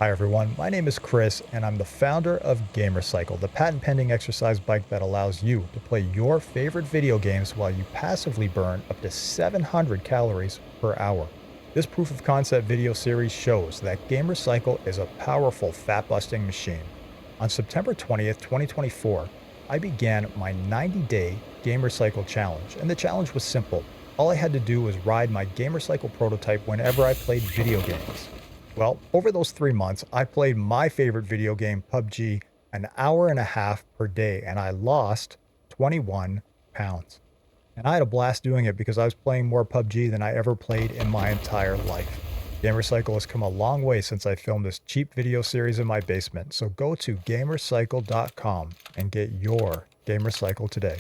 Hi everyone, my name is Chris and I'm the founder of Gamercycle, the patent-pending exercise bike that allows you to play your favorite video games while you passively burn up to 700 calories per hour. This proof of concept video series shows that Gamercycle is a powerful fat-busting machine. On September 20th, 2024, I began my 90-day Gamercycle challenge, and the challenge was simple. All I had to do was ride my Gamercycle prototype whenever I played video games. Well, over those 3 months, I played my favorite video game, PUBG, an hour and a half per day, and I lost 21 pounds. And I had a blast doing it because I was playing more PUBG than I ever played in my entire life. Gamercycle has come a long way since I filmed this cheap video series in my basement, so go to gamercycle.com and get your Gamercycle today.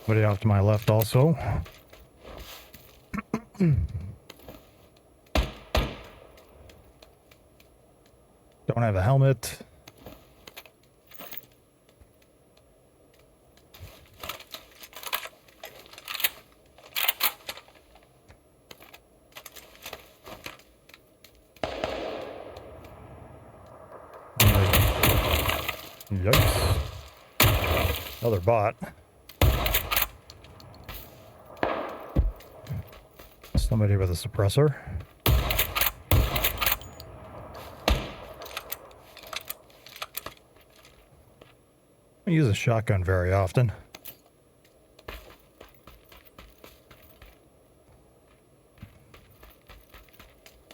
Somebody off to my left also. Don't have a helmet. Yikes. Another bot. Somebody with a suppressor. I use a shotgun very often.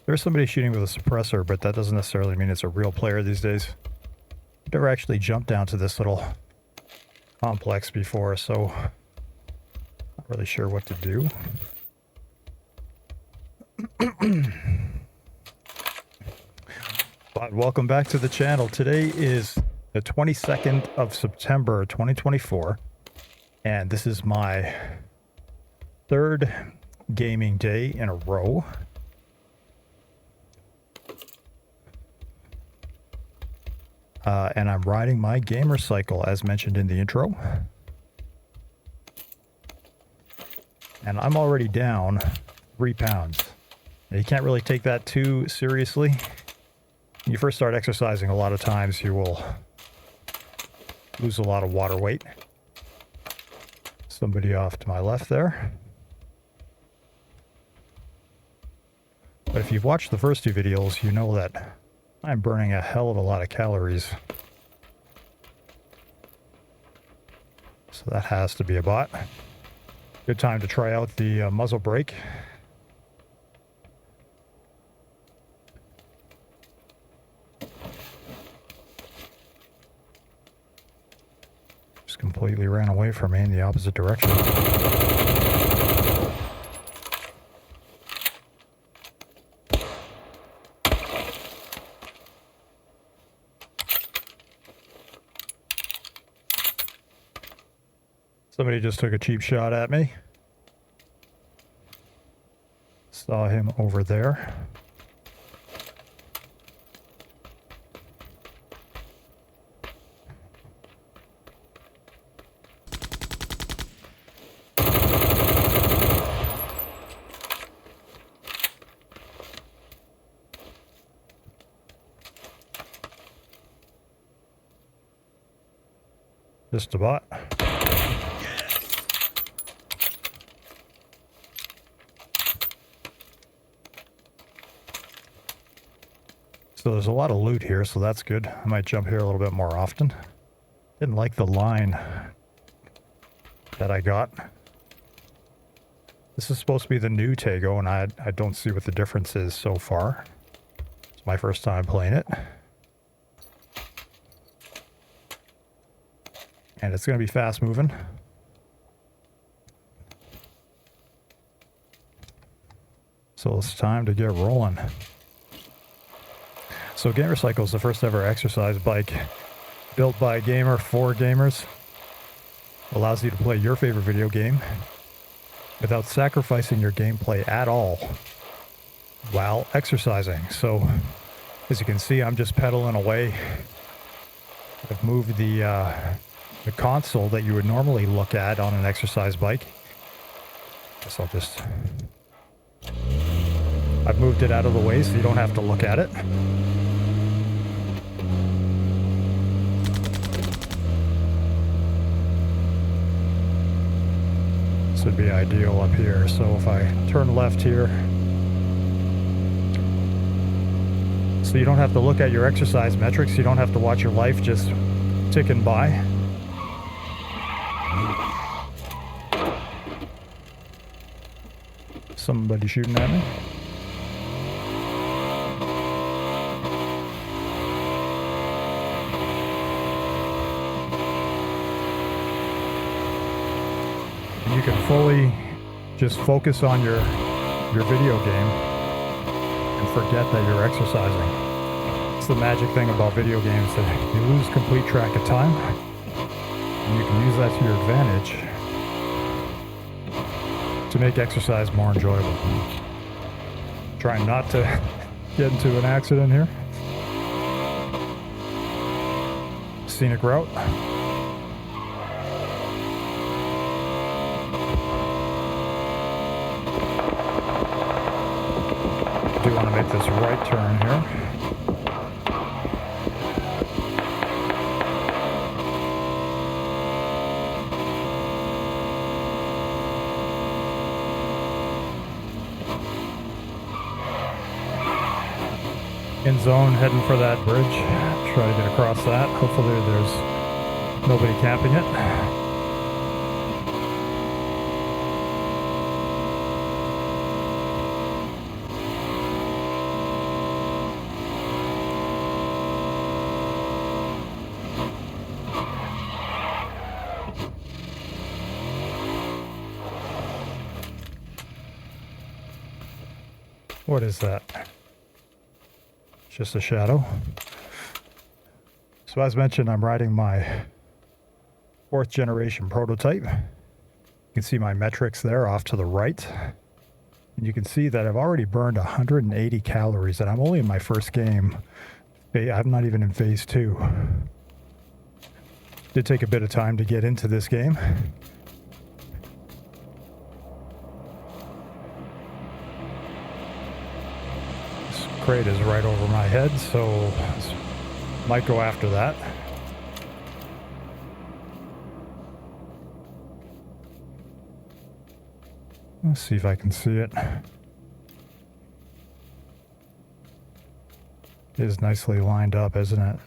There's somebody shooting with a suppressor, but that doesn't necessarily mean it's a real player these days. I've never actually jumped down to this little complex before, so not really sure what to do. But welcome back to the channel. Today is the 22nd of September 2024, and this is my third gaming day in a row. And I'm riding my Gamercycle as mentioned in the intro. And I'm already down 3 pounds. Now, you can't really take that too seriously. When you first start exercising, a lot of times you will lose a lot of water weight. Somebody off to my left there. But if you've watched the first two videos, you know that I'm burning a hell of a lot of calories. So that has to be a bot. Good time to try out the muzzle brake. Completely ran away from me in the opposite direction. Somebody just took a cheap shot at me. Saw him over there. Just a bot. So there's a lot of loot here, so that's good. I might jump here a little bit more often. Didn't like the line that I got. This is supposed to be the new Tego, and I don't see what the difference is so far. It's my first time playing it. And it's going to be fast moving. So it's time to get rolling. So Gamercycle is the first ever exercise bike built by a gamer for gamers. Allows you to play your favorite video game without sacrificing your gameplay at all while exercising. So, as you can see, I'm just pedaling away. I've moved the console that you would normally look at on an exercise bike. Guess I'll just... I've moved it out of the way so you don't have to look at it. This would be ideal up here. So if I turn left here, so you don't have to look at your exercise metrics, you don't have to watch your life just ticking by. Somebody shooting at me. And you can fully just focus on your video game and forget that you're exercising. It's the magic thing about video games, that you lose complete track of time, and you can use that to your advantage to make exercise more enjoyable. Trying not to get into an accident here. Scenic route. I do want to make this right turn here. In zone, heading for that bridge. Try to get across that. Hopefully there's nobody camping it. What is that? Just a shadow. So as mentioned, I'm riding my 4th generation prototype. You can see my metrics there off to the right. And you can see that I've already burned 180 calories, and I'm only in my first game. I'm not even in phase 2. Did take a bit of time to get into this game. Crate is right over my head, so might go after that. Let's see if I can see it. It is nicely lined up, isn't it?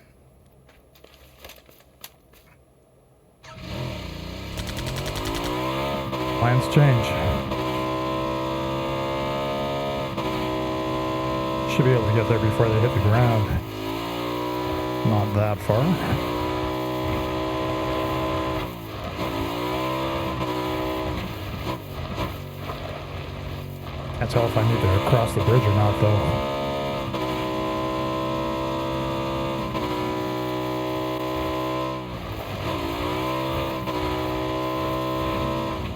Plans change. Should be able to get there before they hit the ground. Not that far. Can't tell if I need to cross the bridge or not, though.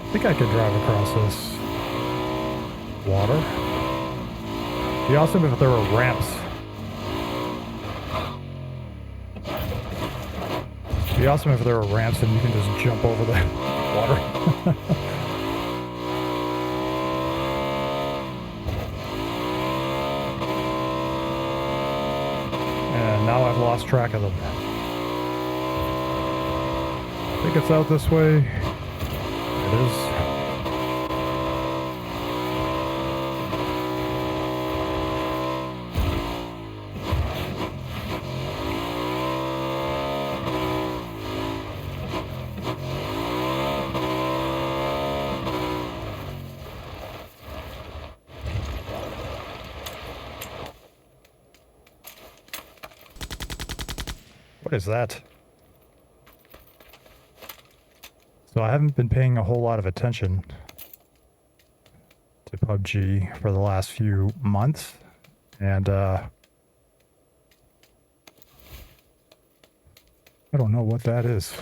I think I could drive across this water. It'd be awesome if there were ramps. It'd be awesome if there were ramps and you can just jump over the water. And now I've lost track of them. I think it's out this way. It is. What is that? So I haven't been paying a whole lot of attention to PUBG for the last few months, and I don't know what that is.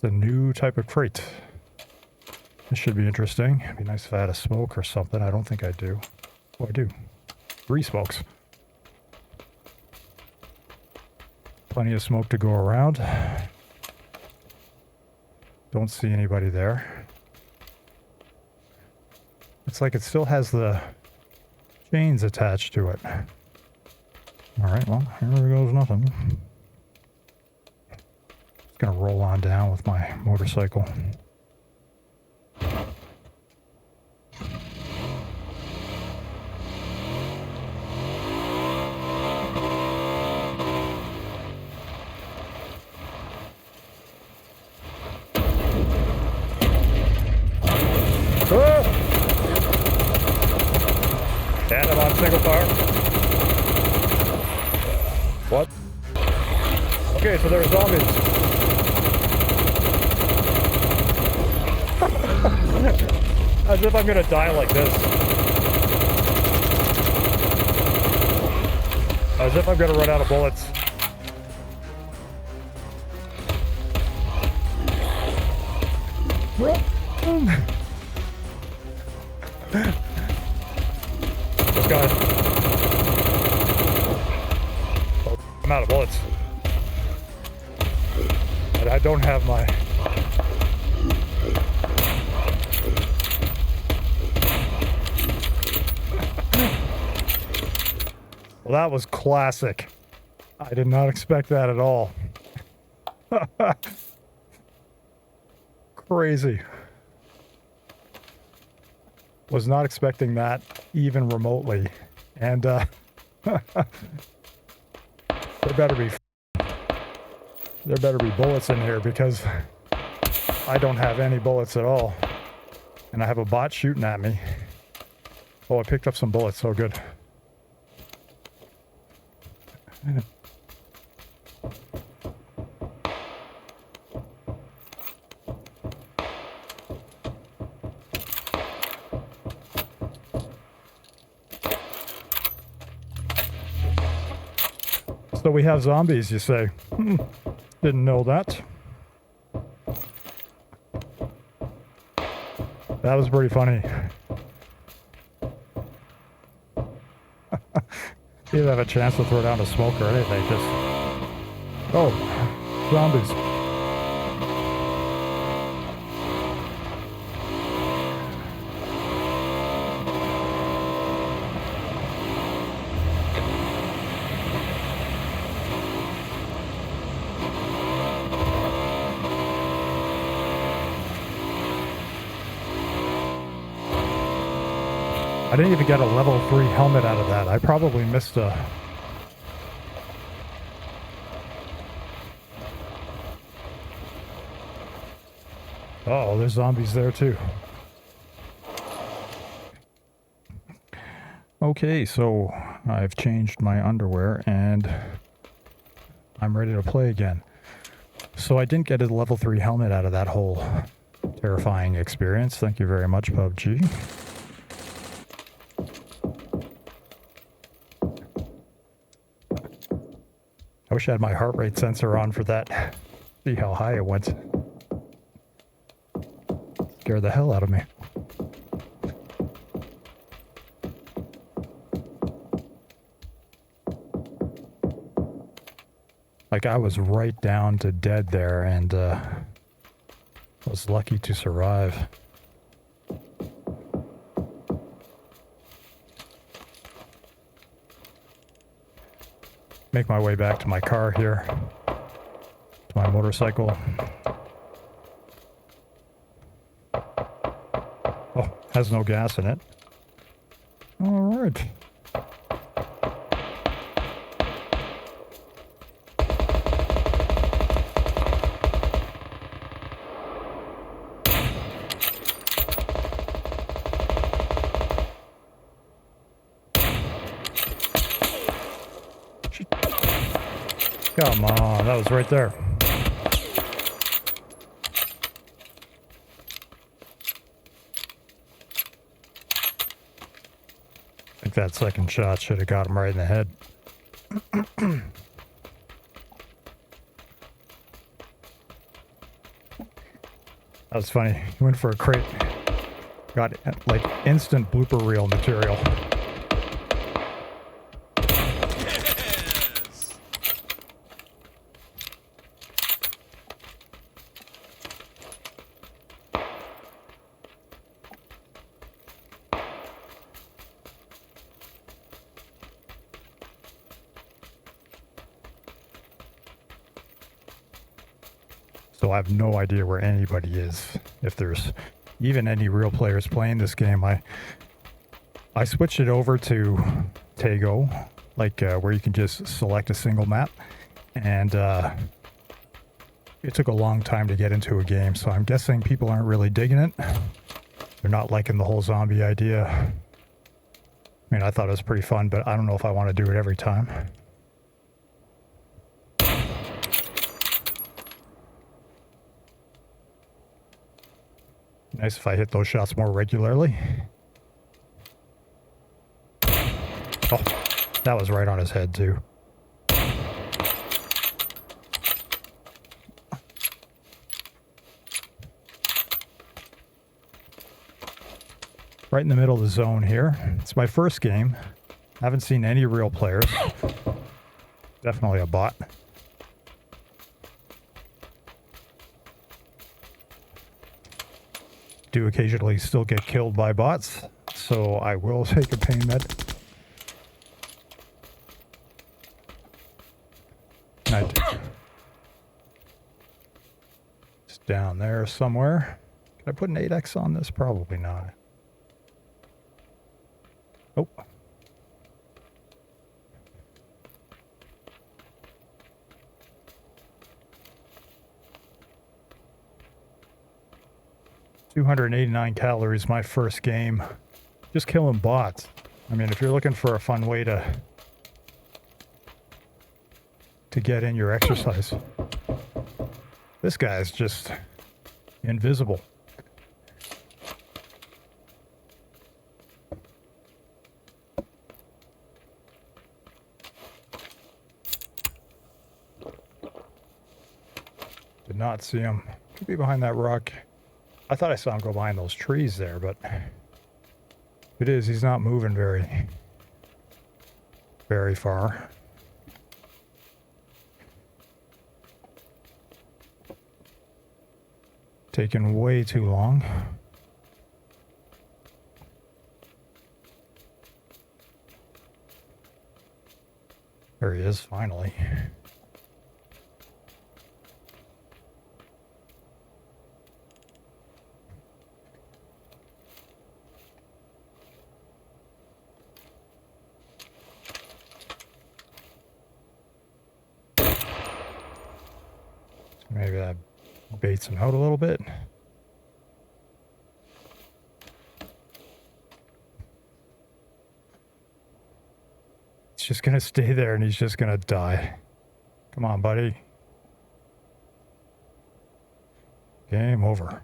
It's a new type of crate. This should be interesting. It'd be nice if I had a smoke or something. I don't think I do. Oh, I do. 3 smokes. Plenty of smoke to go around. Don't see anybody there. It's like it still has the chains attached to it. Alright, well, here goes nothing. Just gonna roll on down with my motorcycle. And I'm on single fire. What? Okay, so there's zombies. As if I'm gonna die like this. As if I'm gonna run out of bullets. This guy. Oh, I'm out of bullets. But I don't have my... Well, that was classic. I did not expect that at all. Crazy. Was not expecting that even remotely. And there better be bullets in here because I don't have any bullets at all. And I have a bot shooting at me. Oh, I picked up some bullets, so good. So we have zombies, you say? Didn't know that. That was pretty funny. You didn't have a chance to throw down a smoke or anything, just... Oh, zombies. I didn't even get a level 3 helmet out of that. I probably missed a... Uh-oh, there's zombies there too. Okay, so I've changed my underwear and I'm ready to play again. So I didn't get a level 3 helmet out of that whole terrifying experience. Thank you very much, PUBG. I wish I had my heart rate sensor on for that. See how high it went. Scared the hell out of me. Like I was right down to dead there and was lucky to survive. Make my way back to my car here, to my motorcycle. Oh, has no gas in it. All right. Come on, that was right there. I think that second shot should have got him right in the head. That was funny. He went for a crate. Got like instant blooper reel material. So I have no idea where anybody is. If there's even any real players playing this game. I switched it over to Tago, like where you can just select a single map. And it took a long time to get into a game, so I'm guessing people aren't really digging it. They're not liking the whole zombie idea. I mean, I thought it was pretty fun, but I don't know if I want to do it every time. Nice if I hit those shots more regularly. Oh, that was right on his head too. Right in the middle of the zone here. It's my first game. I haven't seen any real players. Definitely a bot. Do occasionally still get killed by bots, so I will take a pain med. It's down there somewhere. Can I put an 8x on this? Probably not. Oh. $289 calories, my first game. Just killing bots. I mean, if you're looking for a fun way to get in your exercise, this guy's just invisible. Did not see him. Could be behind that rock. I thought I saw him go behind those trees there, but it is. He's not moving very far. Taking way too long. There he is, finally. Maybe that baits him out a little bit. It's just gonna stay there and he's just gonna die. Come on, buddy. Game over.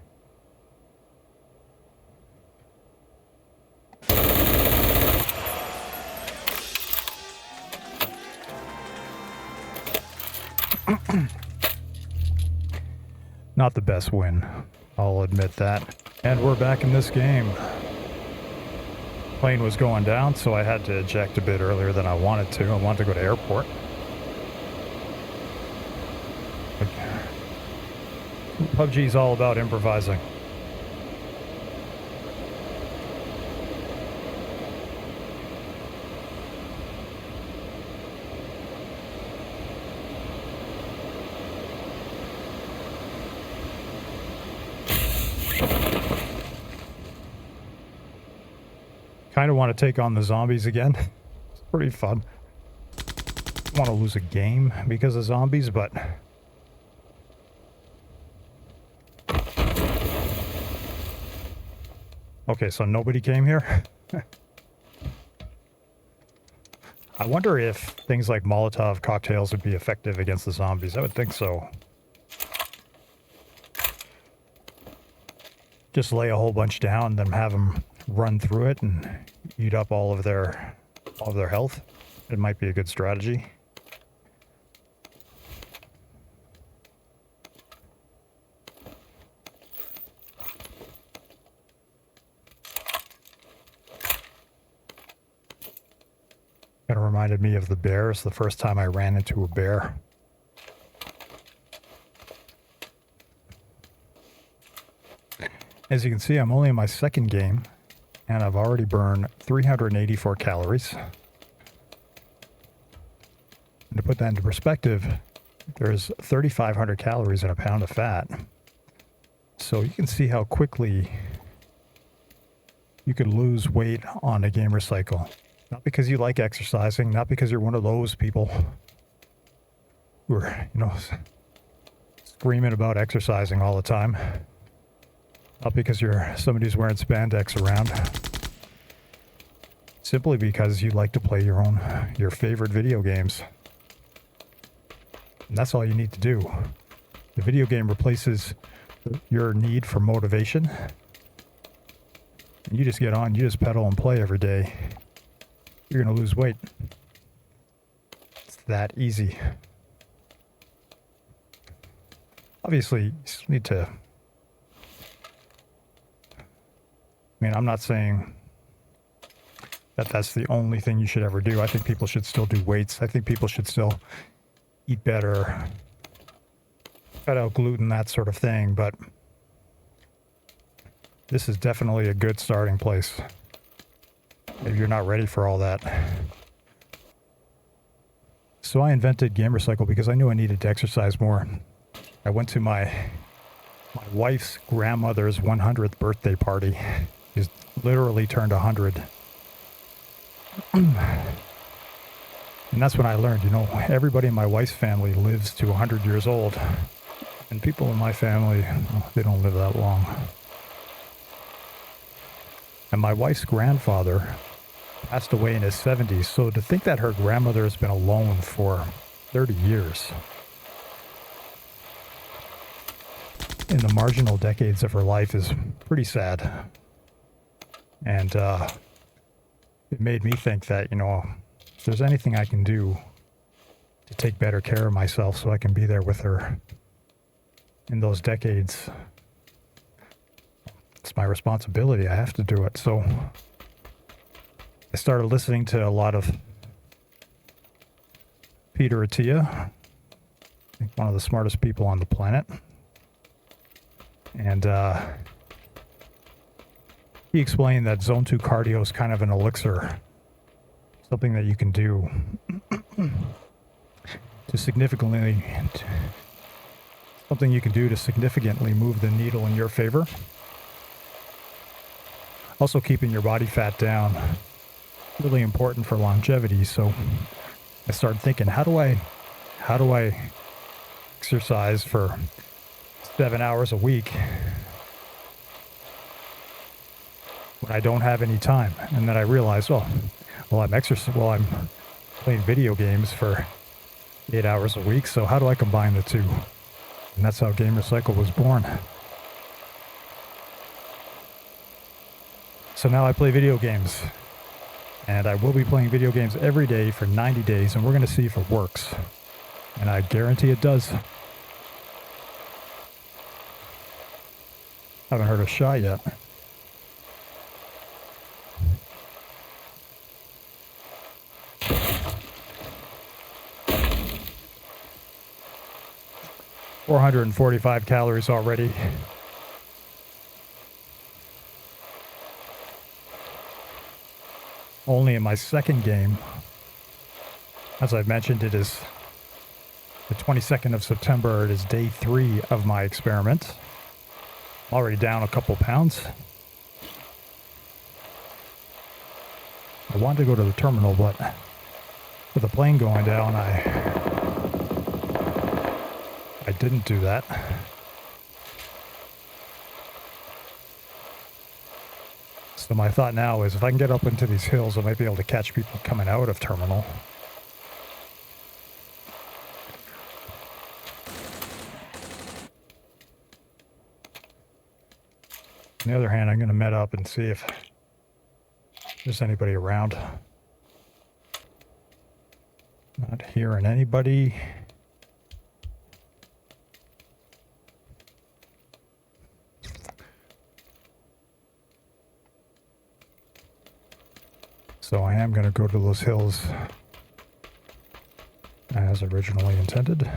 Not the best win, I'll admit that. And we're back in this game. Plane was going down, so I had to eject a bit earlier than I wanted to. I wanted to go to airport. PUBG's all about improvising. Kind of want to take on the zombies again. It's pretty fun. I want to lose a game because of zombies, but okay, so nobody came here. I wonder if things like Molotov cocktails would be effective against the zombies. I would think so. Just lay a whole bunch down and then have them run through it and eat up all of their health. It might be a good strategy. Kind of reminded me of the bears the first time I ran into a bear. As you can see, I'm only in my second game, and I've already burned 384 calories. And to put that into perspective, there's 3,500 calories in a pound of fat. So you can see how quickly you could lose weight on a gamer cycle. Not because you like exercising, not because you're one of those people who are, screaming about exercising all the time. Not because you're somebody who's wearing spandex around. Simply because you like to play your favorite video games. And that's all you need to do. The video game replaces your need for motivation. And you just get on, you just pedal and play every day. You're going to lose weight. It's that easy. Obviously, you just need to... I'm not saying that that's the only thing you should ever do. I think people should still do weights. I think people should still eat better, cut out gluten, that sort of thing. But this is definitely a good starting place if you're not ready for all that. So I invented GamerCycle because I knew I needed to exercise more. I went to my wife's grandmother's 100th birthday party. She's literally turned 100. And that's when I learned, everybody in my wife's family lives to 100 years old. And people in my family, they don't live that long. And my wife's grandfather passed away in his 70s. So to think that her grandmother has been alone for 30 years in the marginal decades of her life is pretty sad. And it made me think that, if there's anything I can do to take better care of myself so I can be there with her in those decades, it's my responsibility. I have to do it. So I started listening to a lot of Peter Attia, I think one of the smartest people on the planet. And he explained that Zone 2 cardio is kind of an elixir, something that you can do to significantly move the needle in your favor. Also keeping your body fat down, really important for longevity. So I started thinking, how do I exercise for 7 hours a week when I don't have any time? And then I realized, I'm playing video games for 8 hours a week. So how do I combine the two? And that's how GamerCycle was born. So now I play video games. And I will be playing video games every day for 90 days, and we're going to see if it works. And I guarantee it does. Haven't heard a shot yet. $445 calories already. Only in my second game. As I've mentioned, it is the 22nd of September. It is day 3 of my experiment. I'm already down a couple pounds. I wanted to go to the terminal, but with the plane going down, I didn't do that. So my thought now is if I can get up into these hills, I might be able to catch people coming out of terminal. On the other hand, I'm going to met up and see if there's anybody around. Not hearing anybody. So I am going to go to those hills as originally intended.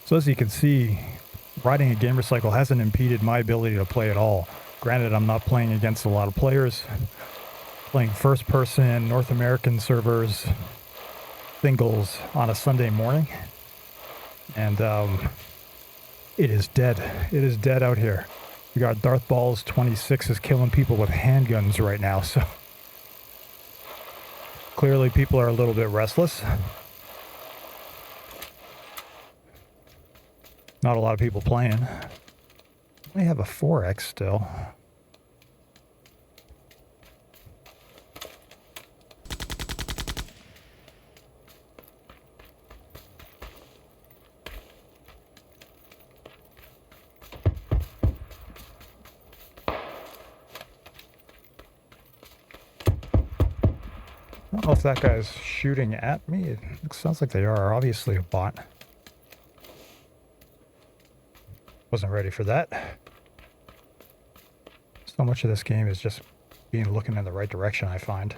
So as you can see, riding a gamer cycle hasn't impeded my ability to play at all. Granted, I'm not playing against a lot of players, playing first person, North American servers, singles on a Sunday morning. And it is dead. It is dead out here. We got Darth Balls 26 is killing people with handguns right now, so clearly people are a little bit restless. Not a lot of people playing. We have a 4X still. I don't know if that guy's shooting at me. It sounds like they are. Obviously a bot. Wasn't ready for that. So much of this game is just being looking in the right direction, I find.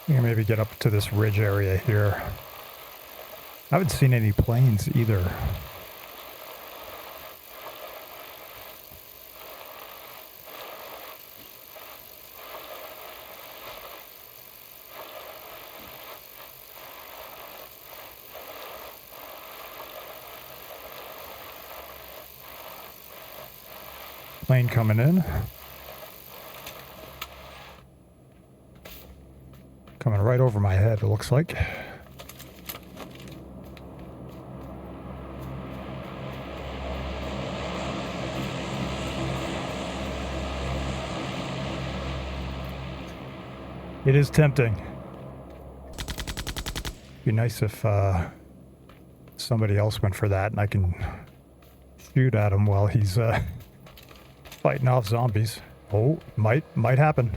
You can maybe get up to this ridge area here. I haven't seen any planes either. Plane coming in. Coming right over my head, it looks like. It is tempting. Be nice if somebody else went for that and I can shoot at him while he's fighting off zombies. Oh, might happen.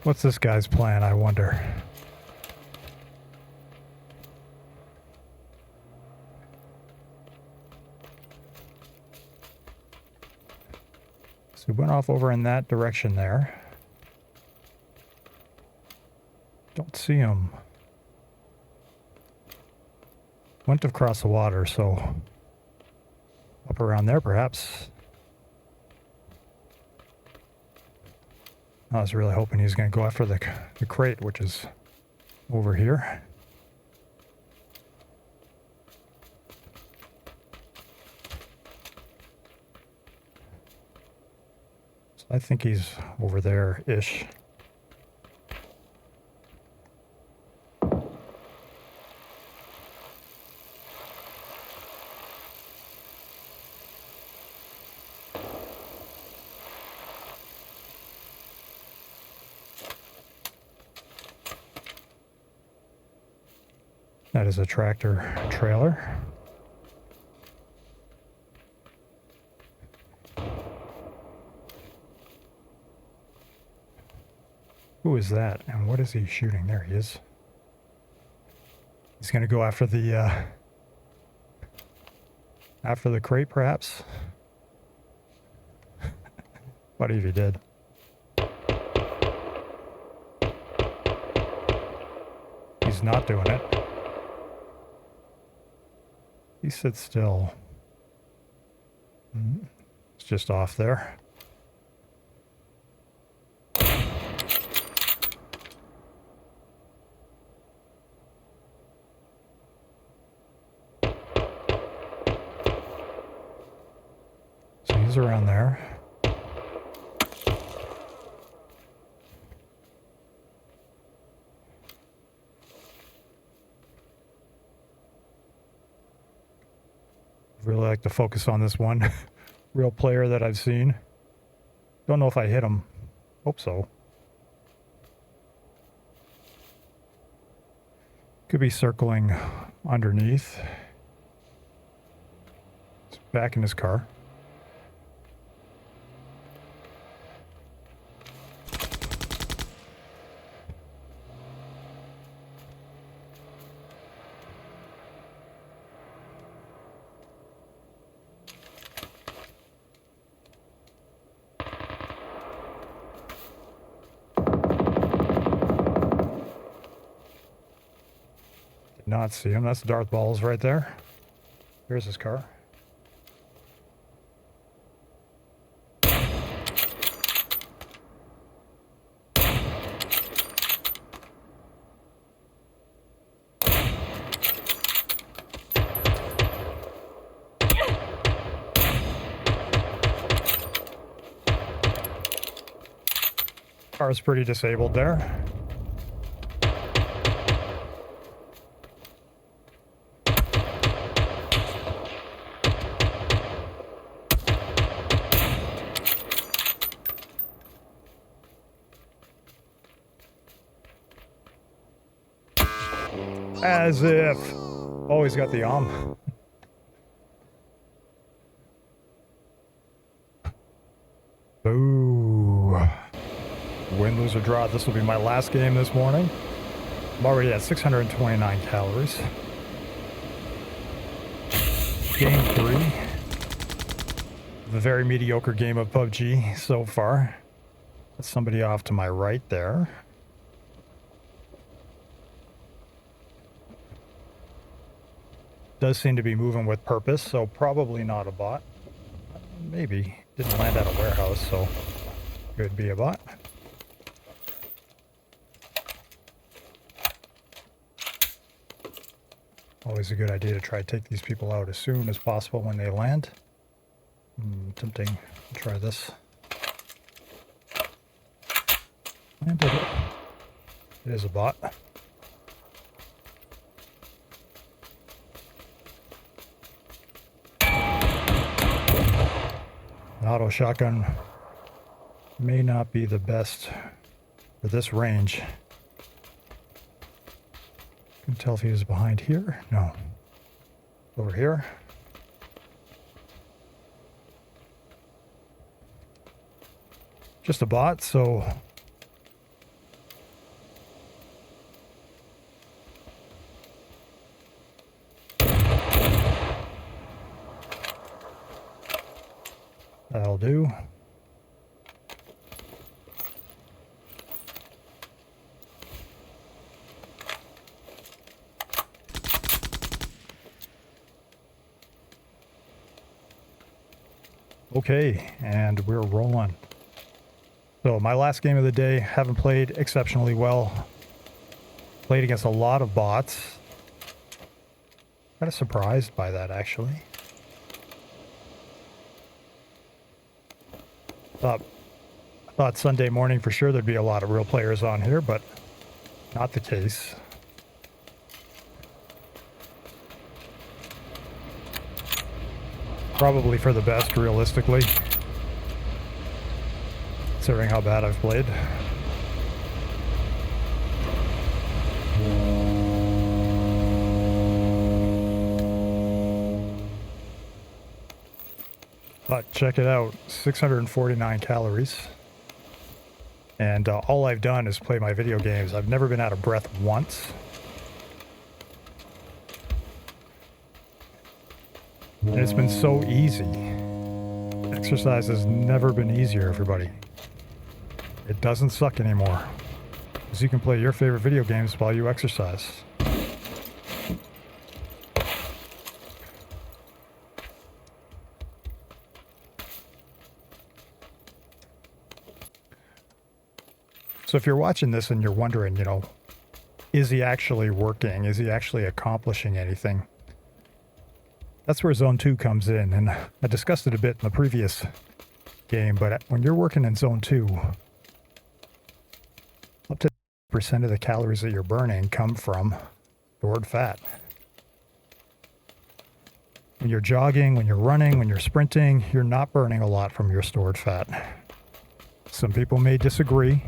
What's this guy's plan, I wonder? So we went off over in that direction there. Don't see him. Went across the water, so up around there perhaps. I was really hoping he was going to go after the crate, which is over here. So I think he's over there-ish. That is a tractor trailer. Who is that? And what is he shooting? There he is. He's going to go after the crate, perhaps. What if he did? He's not doing it. He sits still. It's just off there. So he's around there. Really like to focus on this one real player that I've seen. Don't know if I hit him. Hope so. Could be circling underneath. He's back in his car. Not see him. That's Darth Balls right there. Here's his car. Car's pretty disabled there. As if. Always got the Boo. Win, lose, or draw. This will be my last game this morning. I'm already at 629 calories. Game 3. A very mediocre game of PUBG so far. That's somebody off to my right there. Does seem to be moving with purpose, so probably not a bot. Maybe. Didn't land at a warehouse, so could be a bot. Always a good idea to try to take these people out as soon as possible when they land. Tempting to try this. Landed it. It is a bot. An auto shotgun may not be the best for this range. Can tell if he was behind here. No. Over here. Just a bot, so that'll do. Okay, and we're rolling. So my last game of the day, haven't played exceptionally well. Played against a lot of bots. Kind of surprised by that, actually. I thought Sunday morning for sure there'd be a lot of real players on here, but not the case. Probably for the best, realistically. Considering how bad I've played. But check it out, 649 calories. And all I've done is play my video games. I've never been out of breath once. And it's been so easy. Exercise has never been easier, everybody. It doesn't suck anymore. Because you can play your favorite video games while you exercise. So if you're watching this and you're wondering, you know, is he actually working? Is he actually accomplishing anything? That's where Zone 2 comes in, and I discussed it a bit in the previous game, but when you're working in Zone 2, up to 10% of the calories that you're burning come from stored fat. when you're jogging, when you're running, when you're sprinting, you're not burning a lot from your stored fat. Some people may disagree,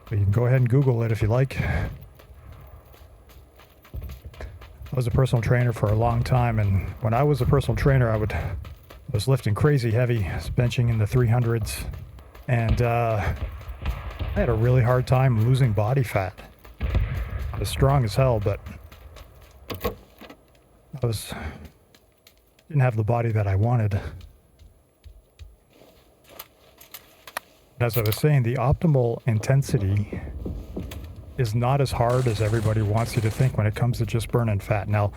but you can go ahead and Google it if you like. I was a personal trainer for a long time, and when I was a personal trainer, I was lifting crazy heavy, I was benching in the 300s, and I had a really hard time losing body fat. I was strong as hell, but didn't have the body that I wanted. As I was saying, the optimal intensity is not as hard as everybody wants you to think when it comes to just burning fat. Now,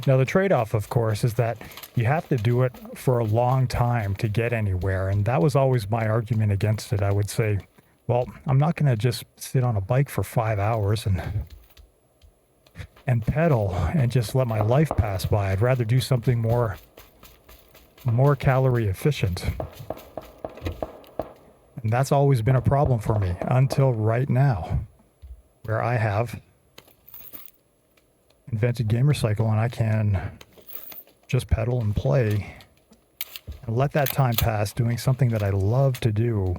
now, the trade-off, of course, is that you have to do it for a long time to get anywhere, and that was always my argument against it. I would say, well, I'm not going to just sit on a bike for 5 hours and pedal and just let my life pass by. I'd rather do something more calorie efficient. And that's always been a problem for me until right now, where I have invented GamerCycle, and I can just pedal and play and let that time pass doing something that I love to do.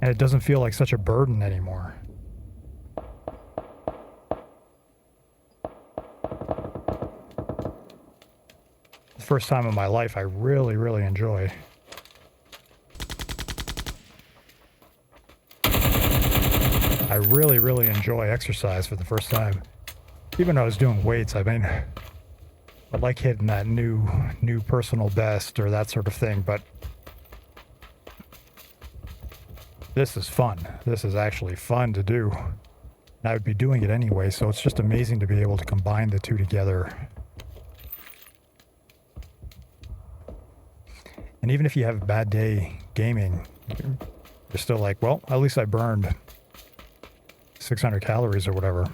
And it doesn't feel like such a burden anymore. The first time in my life I really, really enjoy. I really, really enjoy exercise for the first time. Even though I was doing weights, I mean, I like hitting that new personal best or that sort of thing, but this is fun. This is actually fun to do. And I would be doing it anyway, so it's just amazing to be able to combine the two together. And even if you have a bad day gaming, you're still like, well, at least I burned 600 calories or whatever.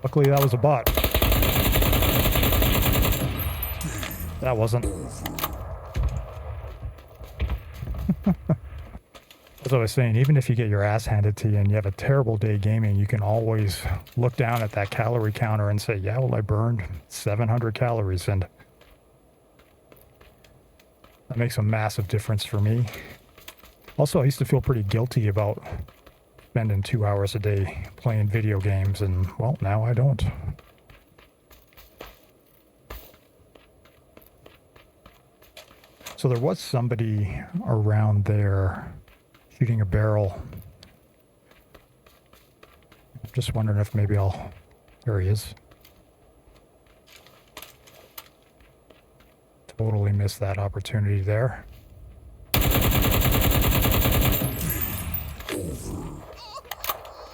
Luckily that was a bot. That wasn't. As I was saying, even if you get your ass handed to you and you have a terrible day gaming, you can always look down at that calorie counter and say, yeah, well, I burned 700 calories, and that makes a massive difference for me. Also, I used to feel pretty guilty about spending 2 hours a day playing video games, and, well, now I don't. So there was somebody around there shooting a barrel. I'm just wondering if maybe there he is. Totally missed that opportunity there.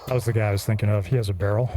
That was the guy I was thinking of. He has a barrel.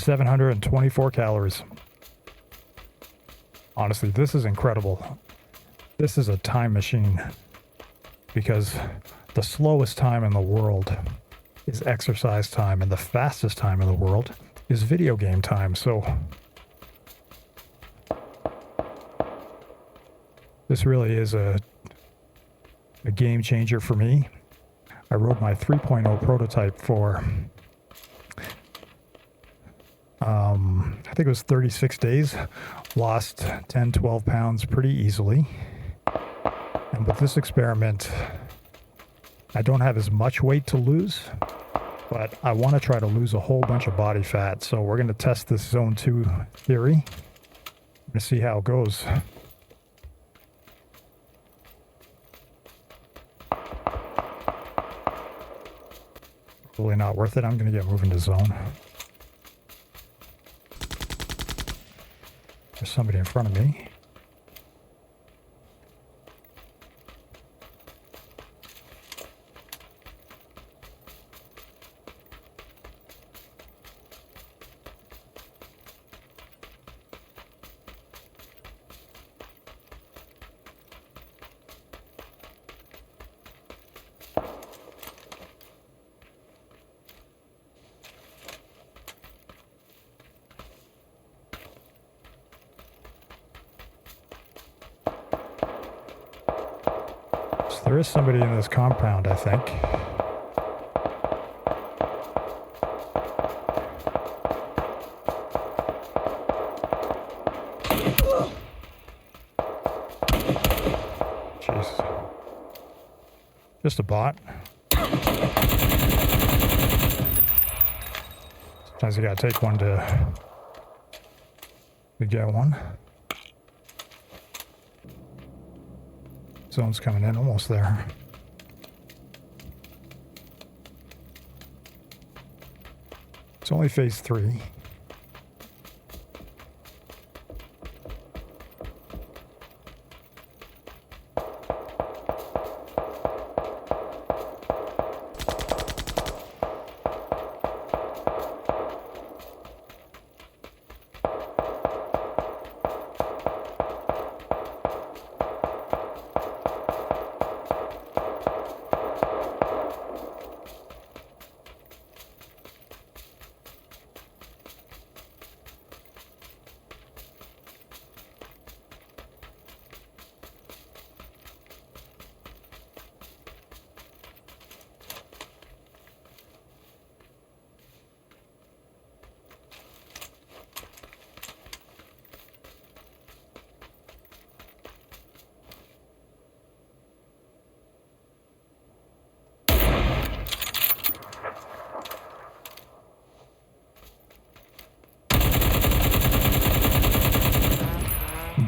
724 calories. Honestly, this is incredible. This is a time machine, because the slowest time in the world is exercise time, and the fastest time in the world is video game time. So this really is a game changer for me. I rode my 3.0 prototype for I think it was 36 days, lost 10, 12 pounds pretty easily. And with this experiment, I don't have as much weight to lose, but I want to try to lose a whole bunch of body fat. So we're going to test this zone 2 theory. I'm going to see how it goes. Probably not worth it. I'm going to get moving to zone. There's somebody in front of me. There is somebody in this compound, I think. Jeez. Just a bot. Sometimes you gotta take one to get one. Zone's coming in, almost there. It's only phase 3.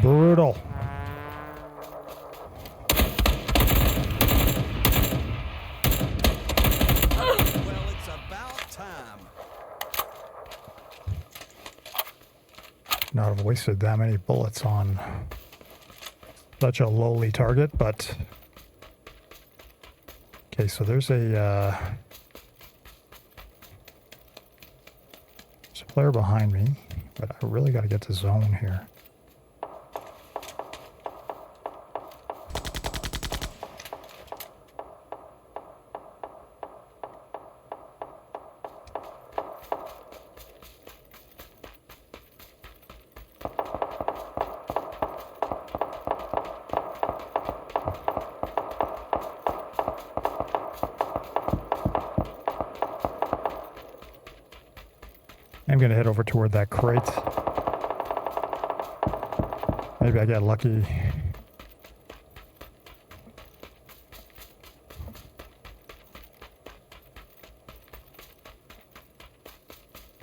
Brutal. Well, it's about time. Not have wasted that many bullets on such a lowly target, but okay, so there's a player behind me, but I really got to get to zone here. I'm going to head over toward that crate. Maybe I got lucky.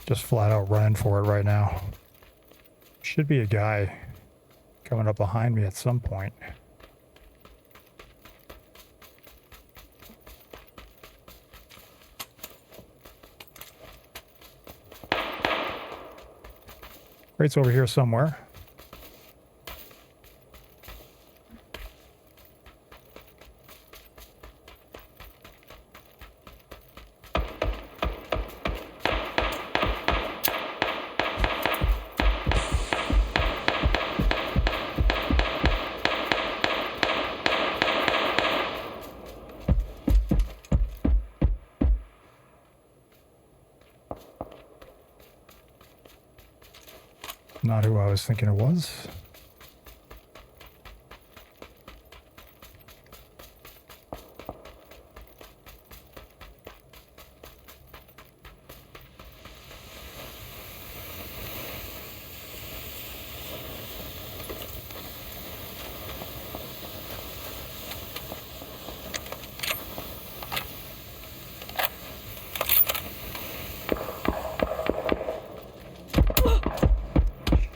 Just flat out running for it right now. Should be a guy coming up behind me at some point. Crate's over here somewhere. Not who I was thinking it was.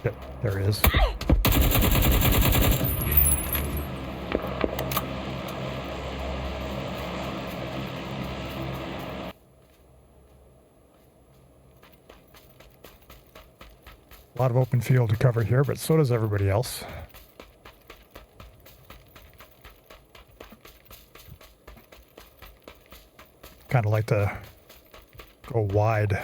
Shit, there he is. A lot of open field to cover here, but so does everybody else. Kind of like to go wide.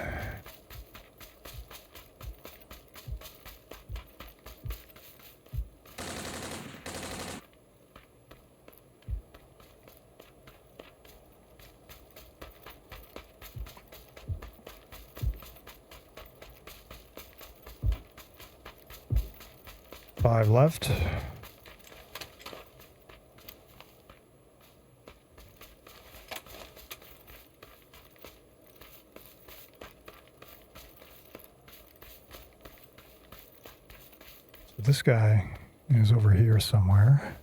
Five left. So this guy is over here somewhere.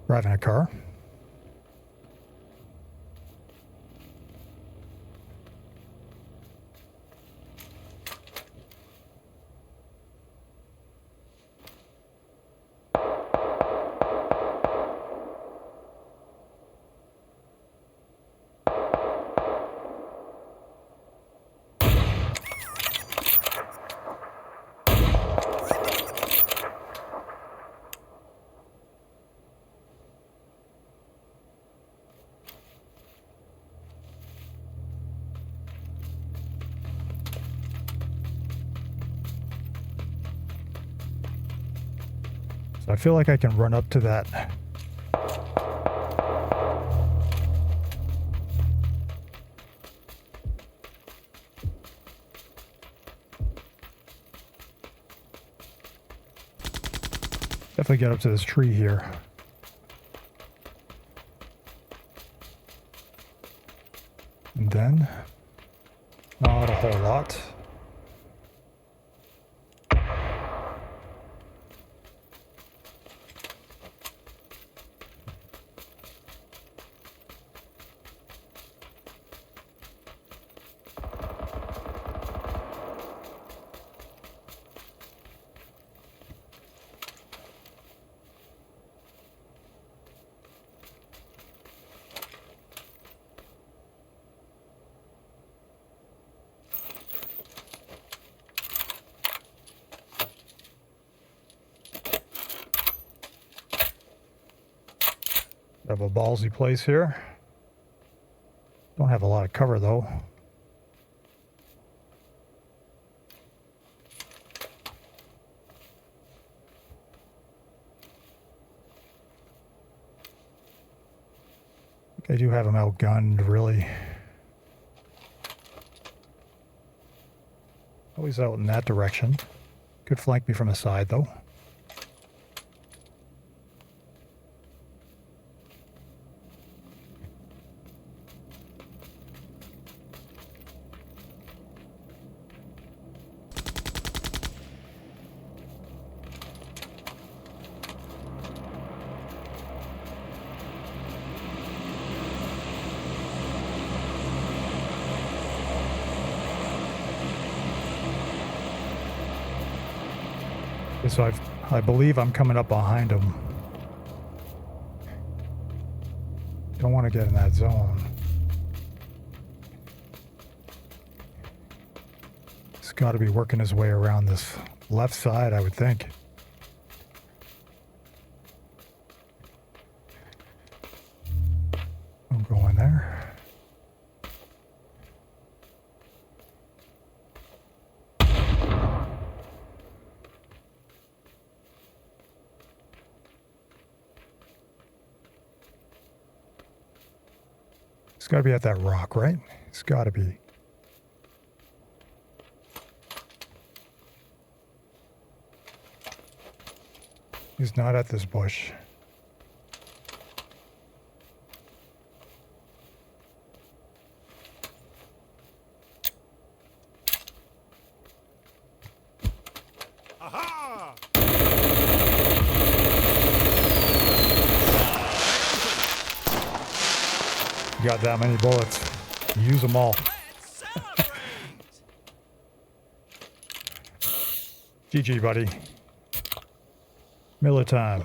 Driving a car. So I feel like I can run up to that. Definitely get up to this tree here. And then, not a whole lot. Have a ballsy place here. Don't have a lot of cover though. I do have him outgunned, really. Always out in that direction. Could flank me from the side though. So I believe I'm coming up behind him. Don't want to get in that zone. He's got to be working his way around this left side, I would think. I'm going there. It's got to be at that rock, right? It's got to be. He's not at this bush. Aha! You got that many bullets. Use them all. Let's celebrate! GG, buddy. Miller time.